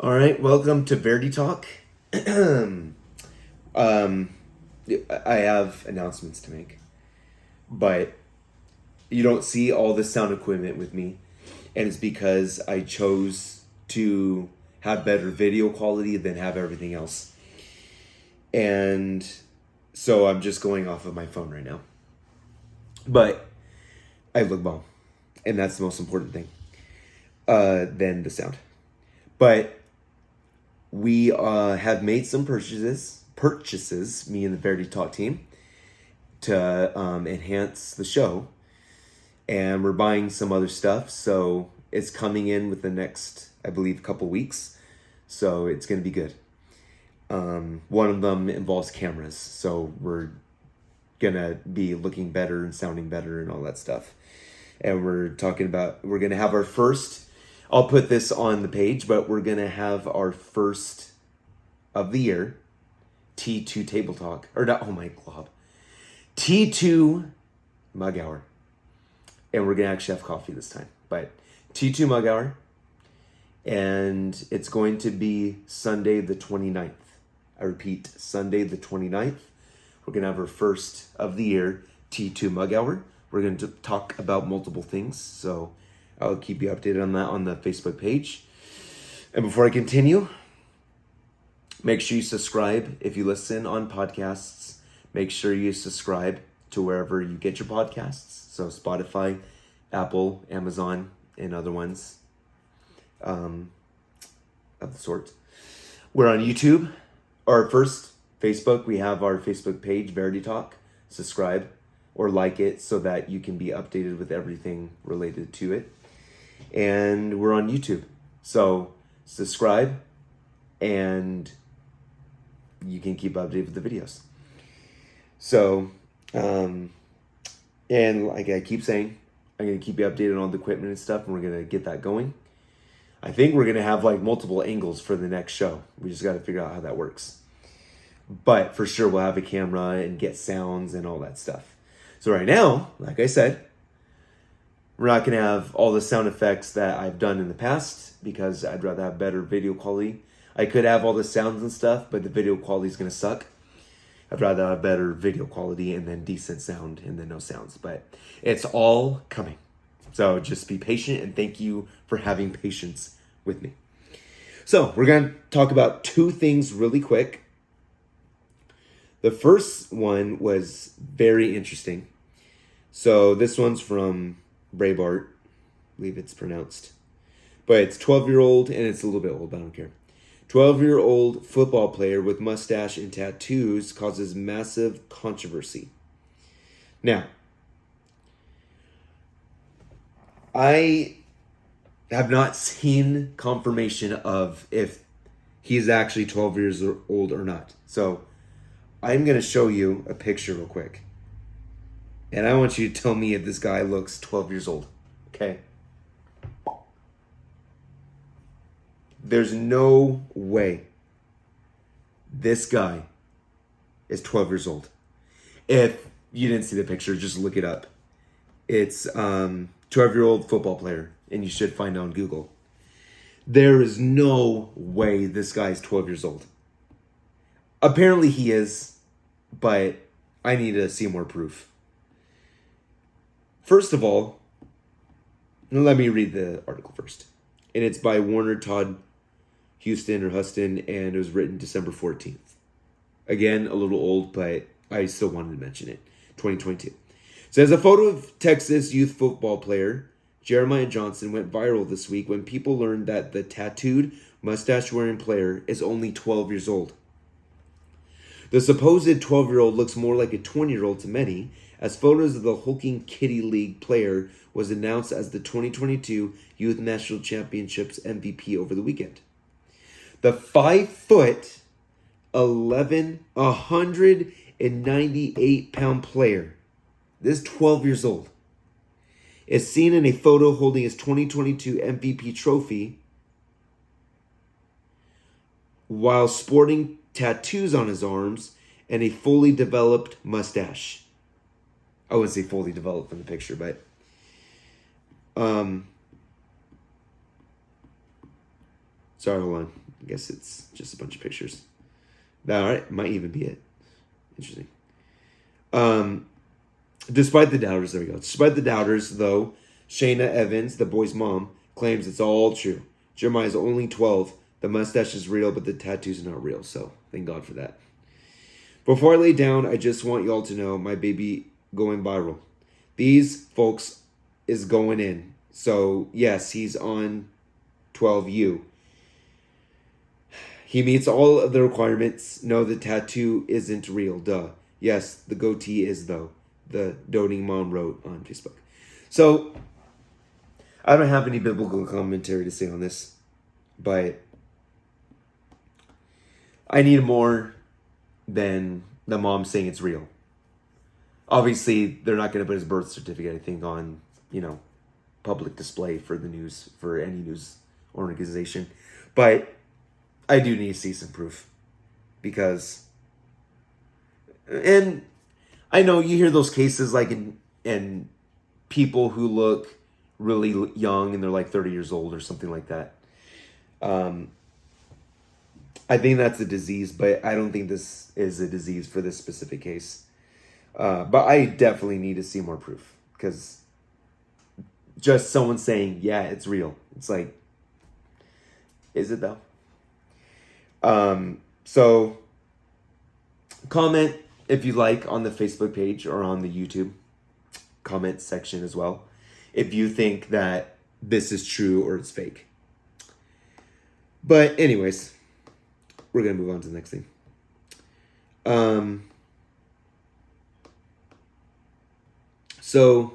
All right, welcome to Verity Talk. um, I have announcements to make, but you don't see all the sound equipment with me, and it's because I chose to have better video quality than have everything else. And so I'm just going off of my phone right now. But I look bomb, and that's the most important thing than the sound. But we have made some purchases, me and the Verity Talk team, to enhance the show. And we're buying some other stuff, so it's coming in with the next, I believe, couple weeks. So it's going to be good. One of them involves cameras, so we're going to be looking better and sounding better and all that stuff. And we're going to have our first, I'll put this on the page, but we're going to have our first of the year T2 Table Talk, or not, oh my God, T2 Mug Hour. And we're going to actually have coffee this time, but T2 Mug Hour. And it's going to be Sunday the 29th. I repeat, Sunday the 29th. We're going to have our first of the year T2 Mug Hour. We're going to talk about multiple things, so I'll keep you updated on that on the Facebook page. And before I continue, make sure you subscribe if you listen on podcasts. Make sure you subscribe to wherever you get your podcasts. So Spotify, Apple, Amazon, and other ones of the sort. We're on YouTube. Our first Facebook, we have our Facebook page, Verity Talk. Subscribe or like it so that you can be updated with everything related to it. And we're on YouTube. So subscribe and you can keep updated with the videos. So, and like I keep saying, I'm going to keep you updated on the equipment and stuff, and we're going to get that going. I think we're going to have like multiple angles for the next show. We just got to figure out how that works. But for sure, we'll have a camera and get sounds and all that stuff. So right now, like I said, we're not going to have all the sound effects that I've done in the past because I'd rather have better video quality. I could have all the sounds and stuff, but the video quality is going to suck. I'd rather have better video quality and then decent sound and then no sounds. But it's all coming. So just be patient and thank you for having patience with me. So we're going to talk about two things really quick. The first one was very interesting. So this one's from Breitbart. I believe it's pronounced. But it's 12-year-old and it's a little bit old, but I don't care. 12-year-old football player with mustache and tattoos causes massive controversy. Now, I have not seen confirmation of if he's actually 12 years old or not. So I'm going to show you a picture real quick. And I want you to tell me if this guy looks 12 years old. Okay? There's no way this guy is 12 years old. If you didn't see the picture, just look it up. It's 12-year-old football player, and you should find it on Google. There is no way this guy is 12 years old. Apparently he is, but I need to see more proof. First of all, let me read the article first. And it's by Warner Todd Huston, and it was written December 14th. Again, a little old, but I still wanted to mention it. 2022. It says a photo of Texas youth football player Jeremiah Johnson went viral this week when people learned that the tattooed, mustache-wearing player is only 12 years old. The supposed 12-year-old looks more like a 20-year-old to many, as photos of the hulking Kitty League player was announced as the 2022 Youth National Championships MVP over the weekend. The 5'11", 198-pound player, this 12 years old, is seen in a photo holding his 2022 MVP trophy while sporting tattoos on his arms and a fully developed mustache. I wouldn't say fully developed in the picture, but sorry, hold on. I guess it's just a bunch of pictures. That might even be it. Interesting. Despite the doubters, there we go. Despite the doubters, though, Shayna Evans, the boy's mom, claims it's all true. Jeremiah's only 12. The mustache is real, but the tattoos are not real. So thank God for that. Before I lay down, I just want y'all to know my baby going viral. These folks is going in. So yes, he's on 12U. He meets all of the requirements. No, the tattoo isn't real. Duh. Yes, the goatee is, though. The doting mom wrote on Facebook. So, I don't have any biblical commentary to say on this. But I need more than the mom saying it's real. Obviously, they're not going to put his birth certificate, I think, on, public display for the news, for any news organization. But I do need to see some proof. Because, and I know you hear those cases like in people who look really young and they're like 30 years old or something like that. I think that's a disease, but I don't think this is a disease for this specific case. But I definitely need to see more proof, because just someone saying, yeah, it's real. It's like, is it though? So comment if you like on the Facebook page or on the YouTube comment section as well, if you think that this is true or it's fake. But anyways, we're going to move on to the next thing. So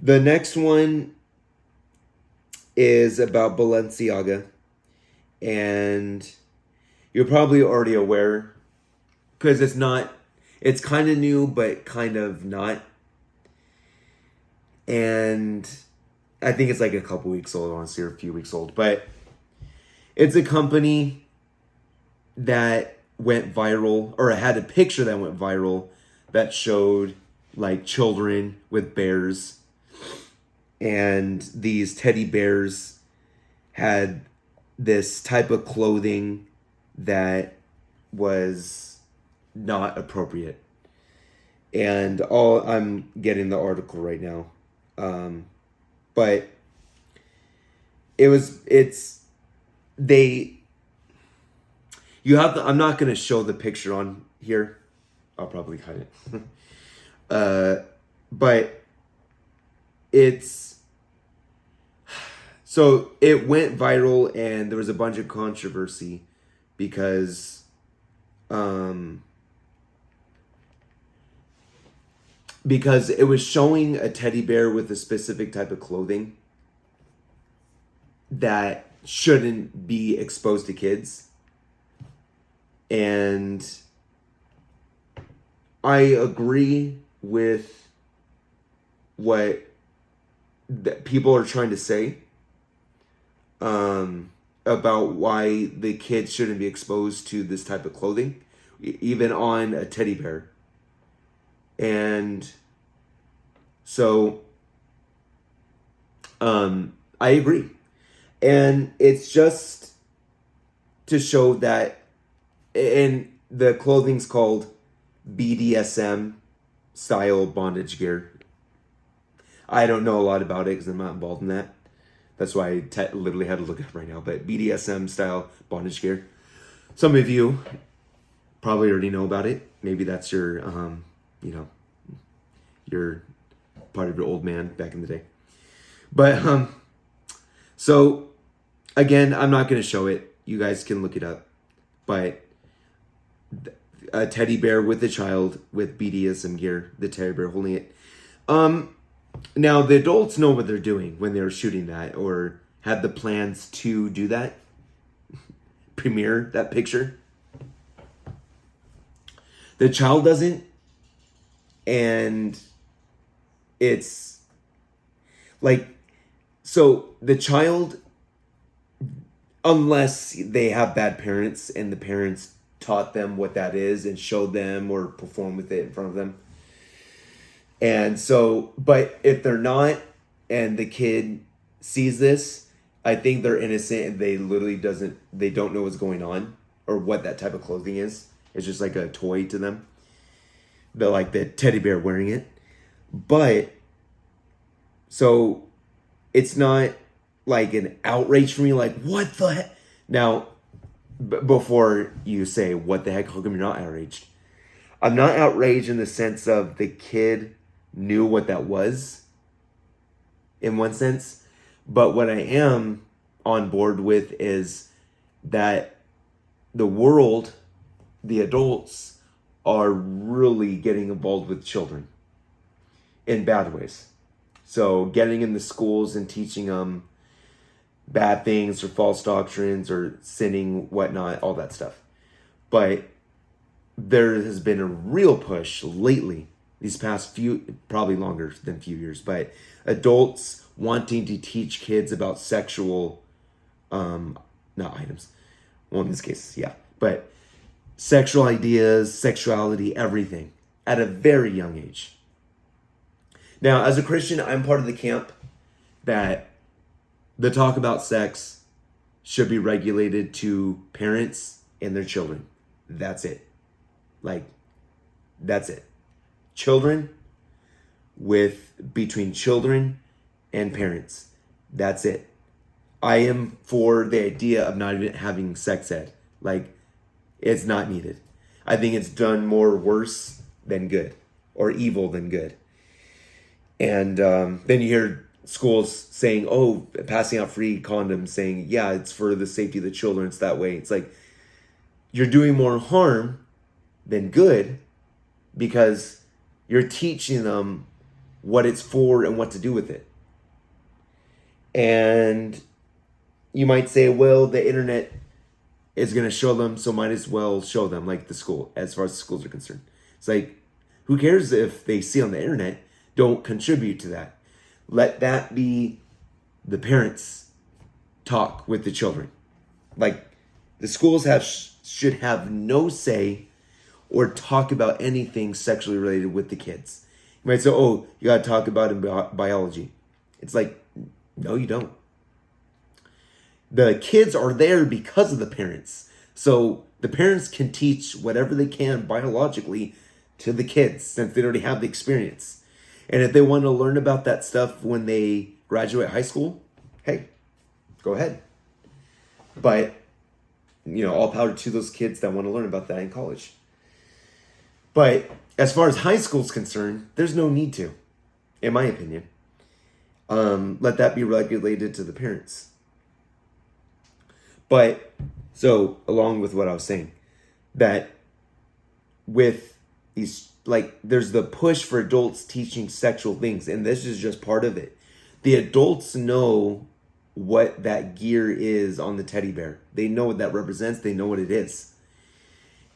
the next one is about Balenciaga, and you're probably already aware, because it's kind of new, but kind of not. And I think it's like a couple weeks old, honestly, or a few weeks old. But it's a company that went viral, or had a picture that went viral that showed like children with bears. And these teddy bears had this type of clothing that was not appropriate. And I'm getting the article right now. But I'm not going to show the picture on here. I'll probably cut it. But so it went viral, and there was a bunch of controversy because it was showing a teddy bear with a specific type of clothing that shouldn't be exposed to kids. And I agree with what people are trying to say about why the kids shouldn't be exposed to this type of clothing, even on a teddy bear. And so I agree. And it's just to show that, and the clothing's called BDSM style bondage gear. I don't know a lot about it because I'm not involved in that. That's why I literally had to look it up right now. But BDSM style bondage gear. Some of you probably already know about it. Maybe that's your, you're part of your old man back in the day. But, so, again, I'm not going to show it. You guys can look it up. But a teddy bear with a child with BDSM gear, the teddy bear holding it. Now, the adults know what they're doing when they're shooting that, or had the plans to do that, premiere that picture. The child doesn't, and it's like, so the child, unless they have bad parents and the parents taught them what that is and showed them or performed with it in front of them. And so, but if they're not, and the kid sees this, I think they're innocent and they don't know what's going on or what that type of clothing is. It's just like a toy to them. They're like the teddy bear wearing it. But so it's not like an outrage for me, like, what the heck? Now, before you say, what the heck, how come you're not outraged? I'm not outraged in the sense of the kid knew what that was, in one sense. But what I am on board with is that the world, the adults, are really getting involved with children in bad ways. So getting in the schools and teaching them bad things or false doctrines or sinning, whatnot, all that stuff. But there has been a real push lately, these past few, probably longer than few years, but adults wanting to teach kids about sexual, not items, well, in this case, yeah, but sexual ideas, sexuality, everything at a very young age. Now, as a Christian, I'm part of the camp that the talk about sex should be regulated to parents and their children. That's it. Like, that's it. Children between children and parents. That's it. I am for the idea of not even having sex ed. Like, it's not needed. I think it's done more worse than good, or evil than good. And then you hear schools saying, oh, passing out free condoms, saying, yeah, it's for the safety of the children. It's that way. It's like, you're doing more harm than good because you're teaching them what it's for and what to do with it. And you might say, well, the internet is going to show them, so might as well show them, like the school, as far as the schools are concerned. It's like, who cares if they see on the internet? Don't contribute to that. Let that be the parents' talk with the children. Like, the schools should have no say or talk about anything sexually related with the kids. You might say, oh, you got to talk about it in biology. It's like, no, you don't. The kids are there because of the parents. So the parents can teach whatever they can biologically to the kids since they already have the experience. And if they want to learn about that stuff when they graduate high school, hey, go ahead. But, all power to those kids that want to learn about that in college. But as far as high school is concerned, there's no need to, in my opinion. Let that be regulated to the parents. But, so, along with what I was saying, that with these, like, there's the push for adults teaching sexual things, and this is just part of it. The adults know what that gear is on the teddy bear. They know what that represents. They know what it is.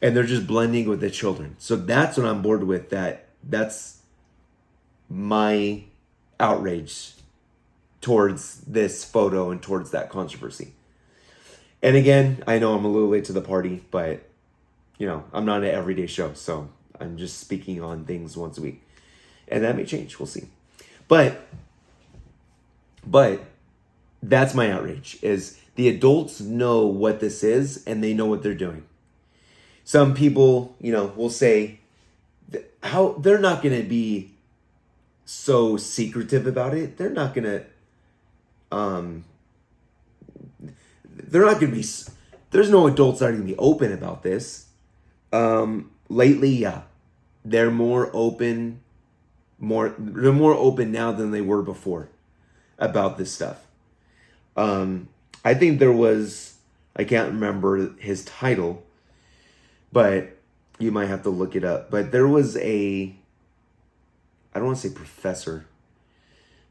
And they're just blending with the children. So that's what I'm bored with. That's my outrage towards this photo and towards that controversy. And again, I know I'm a little late to the party, but, I'm not an everyday show, so I'm just speaking on things once a week. And that may change. We'll see. But that's my outrage, is the adults know what this is and they know what they're doing. Some people, will say how they're not going to be so secretive about it. They're not going to be, there's no adults that are going to be open about this. Lately, yeah, they're more open now than they were before about this stuff. I think there was, I can't remember his title, but you might have to look it up. But there was I don't want to say professor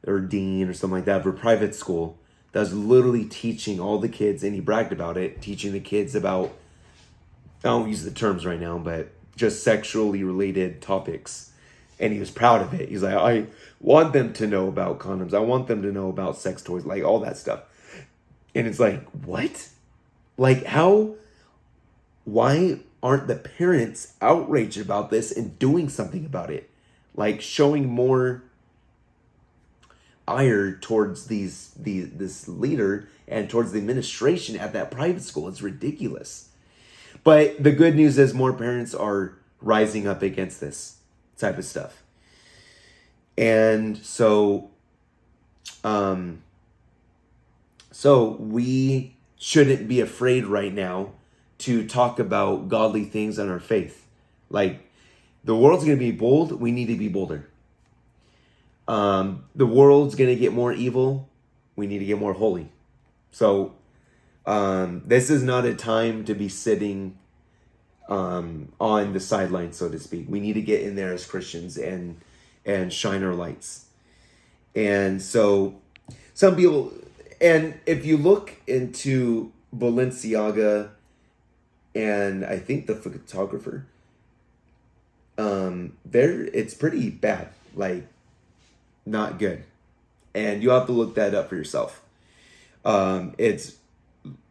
or dean or something like that, for a private school that was literally teaching all the kids, and he bragged about it, teaching the kids about, I don't use the terms right now, but just sexually related topics. And he was proud of it. He's like, I want them to know about condoms. I want them to know about sex toys, like all that stuff. And it's like, what? Like, why aren't the parents outraged about this and doing something about it? Like, showing more ire towards this leader and towards the administration at that private school. It's ridiculous. But the good news is more parents are rising up against this type of stuff. And so we shouldn't be afraid right now to talk about godly things in our faith. Like, the world's going to be bold. We need to be bolder. The world's going to get more evil. We need to get more holy. So this is not a time to be sitting on the sidelines, so to speak. We need to get in there as Christians and shine our lights. And so some people, and if you look into Balenciaga and I think the photographer, it's pretty bad, like not good. And you have to look that up for yourself. It's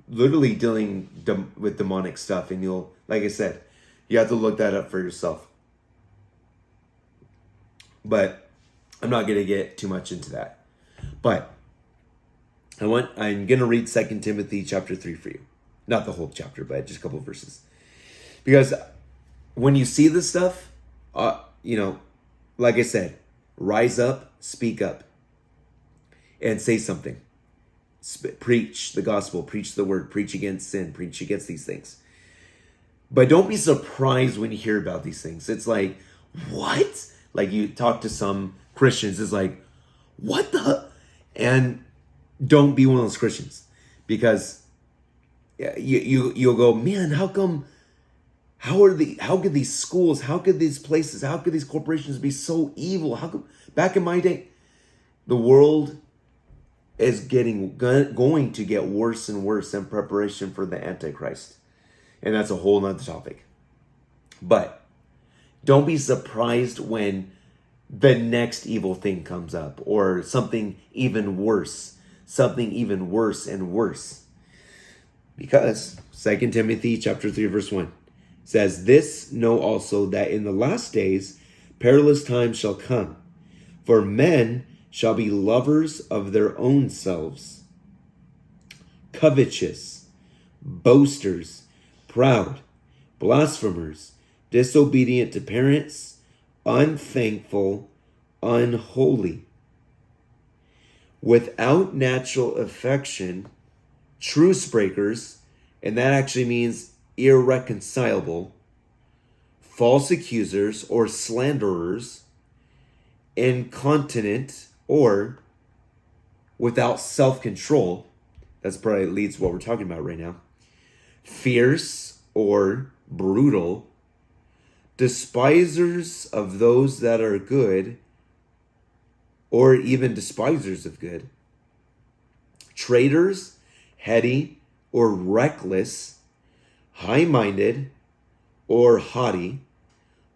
literally dealing with demonic stuff, and you'll, like I said, you have to look that up for yourself. But I'm not going to get too much into that. But I'm going to read 2 Timothy chapter 3 for you. Not the whole chapter, but just a couple of verses. Because when you see this stuff, like I said, rise up, speak up, and say something. Preach the gospel, preach the word, preach against sin, preach against these things. But don't be surprised when you hear about these things. It's like, what? Like, you talk to some Christians, it's like, what the? And don't be one of those Christians, because you'll go, man, how could these schools, how could these places, how could these corporations be so evil? How come back in my day, the world is going to get worse and worse in preparation for the Antichrist. And that's a whole nother topic. But don't be surprised when the next evil thing comes up, or something even worse and worse. Because 2 Timothy chapter 3 verse 1 says, "This know also, that in the last days perilous times shall come, for men shall be lovers of their own selves, covetous, boasters, proud, blasphemers, disobedient to parents, unthankful, unholy, without natural affection, truce breakers," and that actually means irreconcilable, false accusers or slanderers, incontinent or without self-control. That's probably leads to what we're talking about right now. Fierce or brutal, despisers of those that are good, or even despisers of good, traitors, heady or reckless, high-minded or haughty,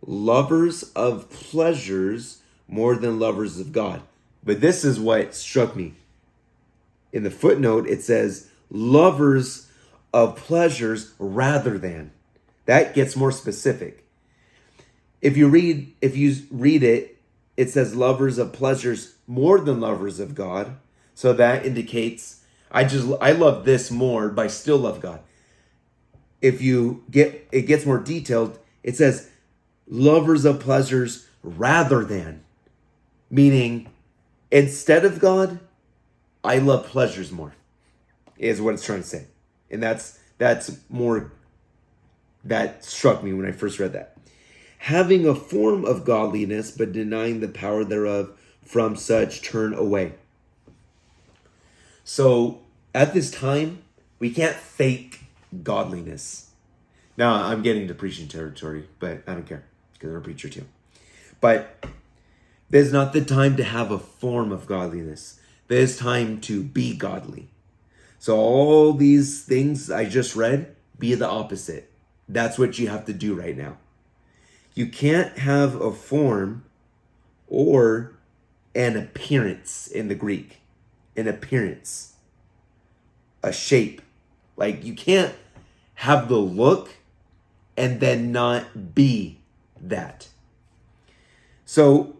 lovers of pleasures more than lovers of God. But this is what struck me. In the footnote, it says lovers of pleasures rather than. That gets more specific. If you read it, it says lovers of pleasures more than lovers of God. So that indicates I love this more, but I still love God. If it gets more detailed, it says lovers of pleasures rather than, meaning instead of God, I love pleasures more, is what it's trying to say. And that's more, that struck me when I first read that. Having a form of godliness, but denying the power thereof, from such turn away. So at this time, we can't fake godliness. Now I'm getting to preaching territory, but I don't care, because I'm a preacher too. But there's not the time to have a form of godliness. There's time to be godly. So all these things I just read, be the opposite. That's what you have to do right now. You can't have a form or an appearance in the Greek. An appearance. A shape. Like, you can't have the look and then not be that. So,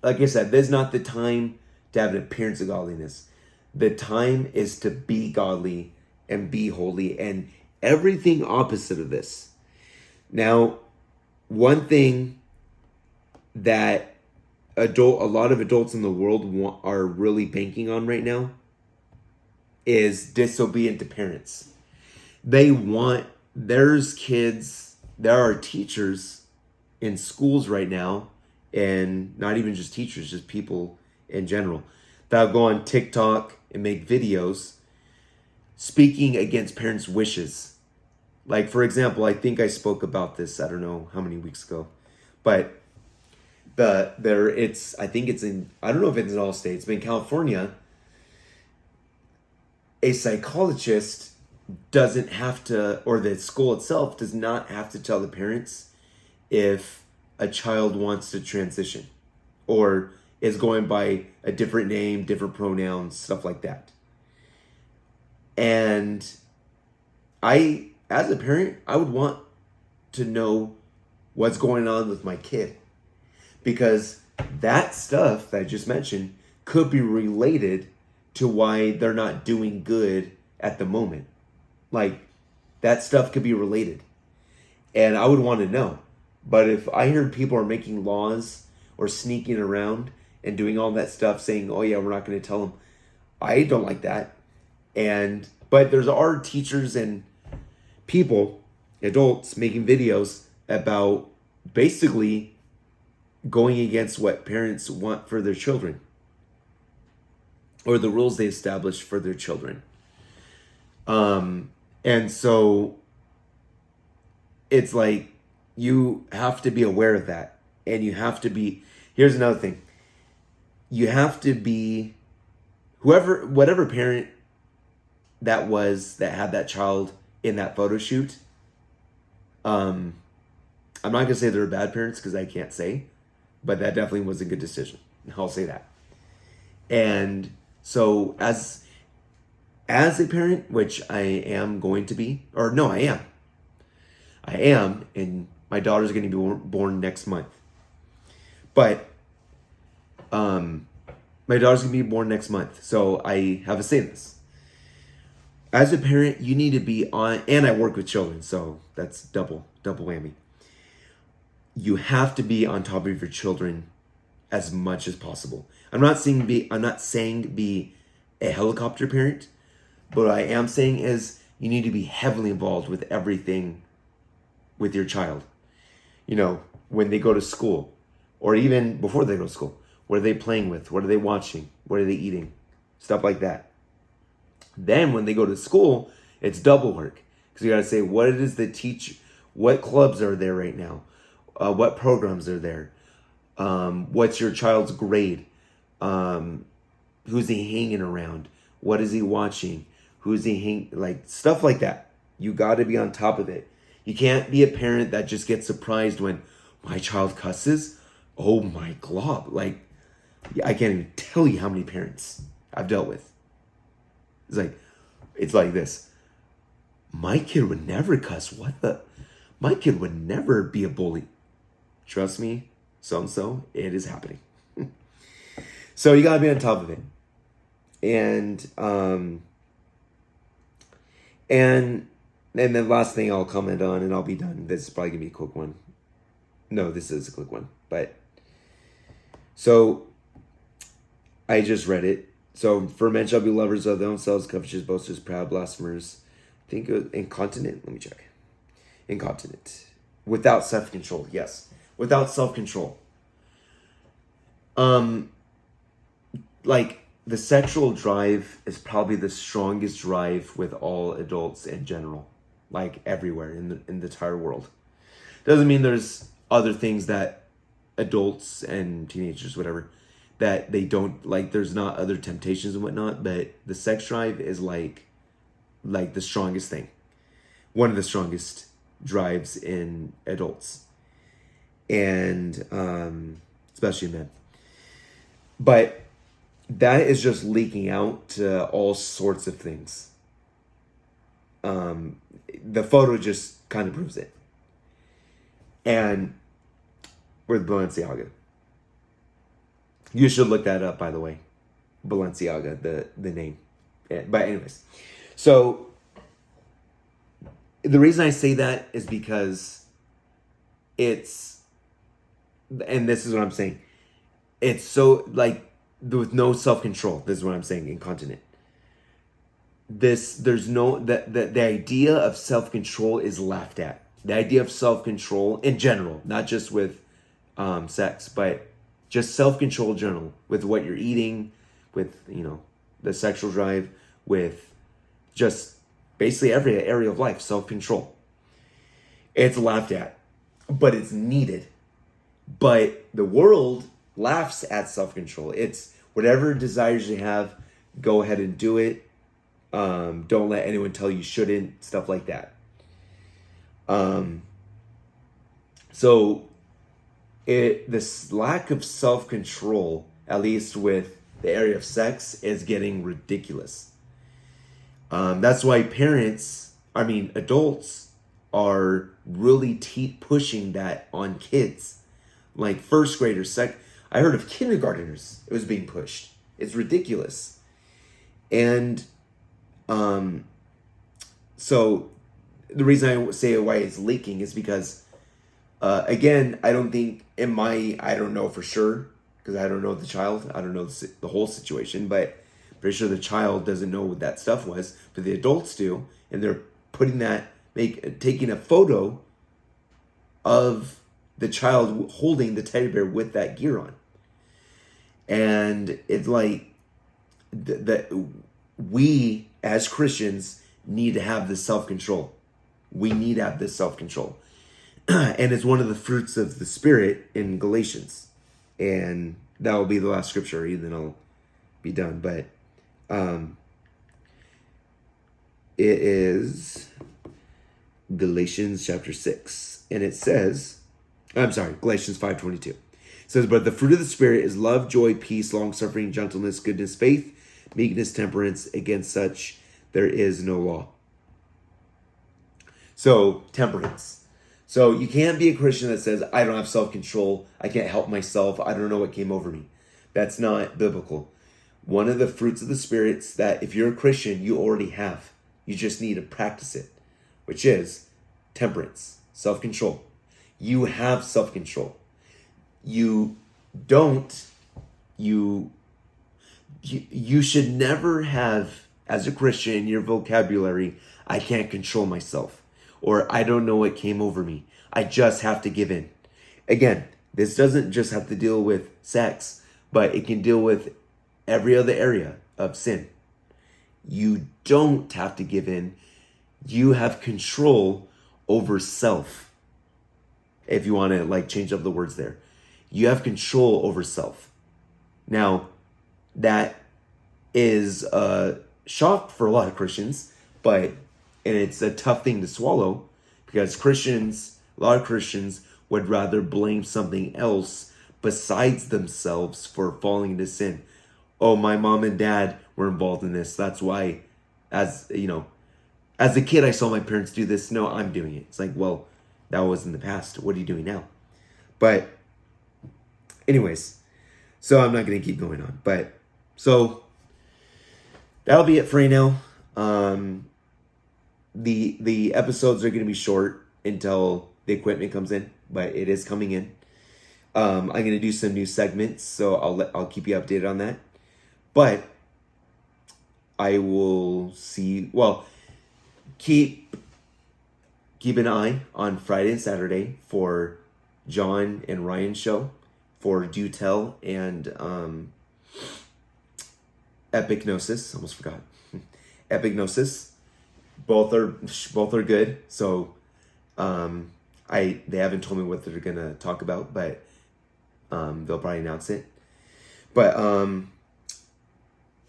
like I said, this is not the time to have an appearance of godliness. The time is to be godly and be holy and everything opposite of this. Now, one thing that a lot of adults in the world are really banking on right now is disobedient to parents. They want, there's kids, there are teachers in schools right now, and not even just teachers, just people in general, that go on TikTok and make videos speaking against parents' wishes. Like, for example, I think I spoke about this, I don't know how many weeks ago, but I think it's in, I don't know if it's in all states, but in California, a psychologist doesn't have to, or the school itself does not have to tell the parents if a child wants to transition or is going by a different name, different pronouns, stuff like that. And as a parent, I would want to know what's going on with my kid, because that stuff that I just mentioned could be related to why they're not doing good at the moment. Like, that stuff could be related. And I would want to know. But if I heard people are making laws or sneaking around and doing all that stuff, saying, oh yeah, we're not going to tell them, I don't like that. But there's our teachers and people, adults, making videos about basically going against what parents want for their children, or the rules they established for their children. And so it's like, you have to be aware of that. And you have to be, here's another thing. You have to be, whatever parent that had that child in that photo shoot. I'm not going to say they're bad parents, because I can't say, but that definitely was a good decision. I'll say that. And so as a parent, which I am going to be, or no, I am, and my daughter's going to be born next month. But my daughter's going to be born next month, so I have a say in this. As a parent, you need to be on, and I work with children, so that's double whammy. You have to be on top of your children as much as possible. I'm not saying be a helicopter parent, but what I am saying is you need to be heavily involved with everything with your child. You know, when they go to school, or even before they go to school, what are they playing with? What are they watching? What are they eating? Stuff like that. Then when they go to school, it's double work, because you got to say what it is that teach, what clubs are there right now, what programs are there, what's your child's grade, who's he hanging around, what is he watching, who's he like stuff like that. You got to be on top of it. You can't be a parent that just gets surprised when my child cusses. Oh my glob! Like, I can't even tell you how many parents I've dealt with. It's like this. My kid would never cuss. My kid would never be a bully. Trust me, so it is happening. So you gotta be on top of it. And then the last thing I'll comment on, and I'll be done. This is probably gonna be a quick one. No, this is a quick one. But so I just read it. So, for men shall be lovers of their own selves, covetous, boasters, proud, blasphemers. I think it was incontinent. Let me check. Incontinent. Without self-control. Yes. Without self-control. Like, the sexual drive is probably the strongest drive with all adults in general. Like, everywhere in the entire world. Doesn't mean there's other things that adults and teenagers, whatever, that they don't like. There's not other temptations and whatnot, but the sex drive is like the strongest thing, one of the strongest drives in adults, and especially men. But that is just leaking out to all sorts of things. The photo just kind of proves it. And with Balenciaga, You should look that up, by the way. Balenciaga, the name. Yeah, but anyways, so the reason I say that is because it's, and this is what I'm saying, it's so like with no self-control. This is what I'm saying, incontinent. There's no, the idea of self-control is laughed at. The idea of self-control in general, not just with sex, but just self-control in general, with what you're eating, with, the sexual drive, with just basically every area of life, self-control. It's laughed at, but it's needed. But the world laughs at self-control. It's whatever desires you have, go ahead and do it. Don't let anyone tell you shouldn't, stuff like that. So this lack of self-control, at least with the area of sex, is getting ridiculous. That's why adults are really pushing that on kids, like first graders. I heard of kindergartners, it was being pushed. It's ridiculous. And so the reason I say why it's leaking is because, again, I don't know for sure, because I don't know the child. I don't know the whole situation, but pretty sure the child doesn't know what that stuff was, but the adults do. And they're taking a photo of the child holding the teddy bear with that gear on. And it's like that we as Christians need to have this self-control. We need to have this self-control. And it's one of the fruits of the Spirit in Galatians. And that will be the last scripture, and then I'll be done. But it is Galatians chapter 6. And it says, Galatians 5:22. It says, but the fruit of the Spirit is love, joy, peace, long-suffering, gentleness, goodness, faith, meekness, temperance. Against such there is no law. So, temperance. So you can't be a Christian that says, I don't have self-control, I can't help myself, I don't know what came over me. That's not biblical. One of the fruits of the Spirits that if you're a Christian, you already have. You just need to practice it, which is temperance, self-control. You have self-control. You should never have, as a Christian, in your vocabulary, I can't control myself. Or I don't know what came over me. I just have to give in. Again, this doesn't just have to deal with sex, but it can deal with every other area of sin. You don't have to give in. You have control over self. If you want to change up the words there. You have control over self. Now, that is a shock for a lot of Christians, and it's a tough thing to swallow, because a lot of Christians would rather blame something else besides themselves for falling into sin. Oh, my mom and dad were involved in this. That's why, as a kid, I saw my parents do this. No, I'm doing it. It's like, well, that was in the past. What are you doing now? But anyways, so I'm not going to keep going on. But so that'll be it for right now. The episodes are going to be short until the equipment comes in, but it is coming in. I'm going to do some new segments, so I'll keep you updated on that. But I will see. Well, keep an eye on Friday and Saturday for John and Ryan's show, for Do Tell and Epignosis. Almost forgot. Epignosis. Both are good. So they haven't told me what they're gonna talk about, but they'll probably announce it. But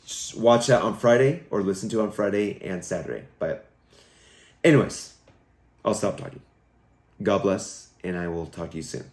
just watch that on Friday, or listen to it on Friday and Saturday. But anyways, I'll stop talking. God bless, and I will talk to you soon.